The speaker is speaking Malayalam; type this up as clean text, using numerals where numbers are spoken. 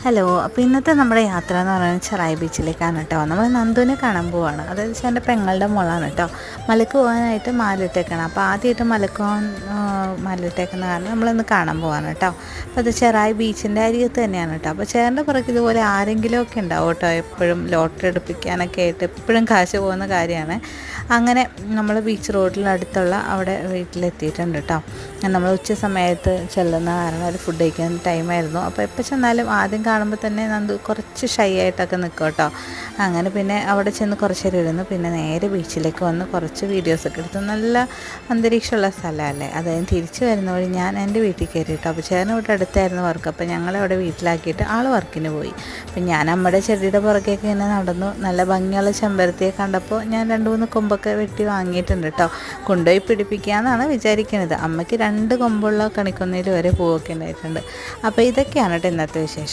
ഹലോ. അപ്പോൾ ഇന്നത്തെ നമ്മുടെ യാത്ര എന്ന് പറയുന്നത് ചെറായി ബീച്ചിലേക്കാണ് കേട്ടോ. നമ്മൾ നന്ദുവിനെ കാണാൻ പോവാണ്. അതായത് എൻ്റെ പെങ്ങളുടെ മോളാണ് കേട്ടോ. മലക്ക് പോകാനായിട്ട് മാലിട്ടേക്കണം. അപ്പോൾ ആദ്യമായിട്ട് മലക്ക് പോകാൻ മാലിട്ടേക്കുന്ന കാരണം നമ്മളിന്ന് കാണാൻ പോവാണ് കേട്ടോ. അപ്പോൾ അത് ചെറായി ബീച്ചിൻ്റെ അരികത്ത് തന്നെയാണ് കേട്ടോ. അപ്പോൾ ചേട്ടൻ്റെ പുറത്ത് ഇതുപോലെ ആരെങ്കിലുമൊക്കെ ഉണ്ടാവും കേട്ടോ. എപ്പോഴും ലോട്ടറി എടുപ്പിക്കാനൊക്കെ ആയിട്ട് എപ്പോഴും കാശ് പോകുന്ന കാര്യമാണ്. അങ്ങനെ നമ്മൾ ബീച്ച് റോഡിലടുത്തുള്ള അവിടെ വീട്ടിലെത്തിയിട്ടുണ്ട് കേട്ടോ. നമ്മൾ ഉച്ച സമയത്ത് ചെല്ലുന്ന കാരണം ഒരു ഫുഡ് കഴിക്കാൻ ടൈമായിരുന്നു. അപ്പോൾ എപ്പോൾ ചെന്നാലും ആദ്യം കാണുമ്പോൾ തന്നെ നന്ദു കുറച്ച് ഷൈ ആയിട്ടൊക്കെ നിൽക്കും കേട്ടോ. അങ്ങനെ പിന്നെ അവിടെ ചെന്ന് കുറച്ച് നേരം ഇരുന്നു. പിന്നെ നേരെ ബീച്ചിലേക്ക് വന്ന് കുറച്ച് വീഡിയോസൊക്കെ എടുത്തു. നല്ല അന്തരീക്ഷമുള്ള സ്ഥലമല്ലേ. അതായത് തിരിച്ച് വരുന്ന വഴി ഞാൻ എൻ്റെ വീട്ടിൽ കയറി കേട്ടോ. അപ്പോൾ ചേട്ടൻ ഇവിടെ അടുത്തായിരുന്നു വർക്ക്. അപ്പോൾ ഞങ്ങളവിടെ വീട്ടിലാക്കിയിട്ട് ആൾ വർക്കിന് പോയി. അപ്പം ഞാൻ നമ്മുടെ ചെടിയുടെ പുറകേക്ക് ഇങ്ങനെ നടന്നു. നല്ല ഭംഗിയുള്ള ചെമ്പരത്തിയെ കണ്ടപ്പോൾ ഞാൻ 2-3 കൊമ്പൊക്കെ വെട്ടി വാങ്ങിയിട്ടുണ്ട് കേട്ടോ. കൊണ്ടുപോയി പിടിപ്പിക്കാമെന്നാണ് വിചാരിക്കുന്നത്. അമ്മയ്ക്ക് 2 കൊമ്പുള്ള കണിക്കൊന്നയിൽ വരെ പൂവൊക്കെ ഉണ്ടായിട്ടുണ്ട്. അപ്പോൾ ഇതൊക്കെയാണ് കേട്ടോ ഇന്നത്തെ വിശേഷം.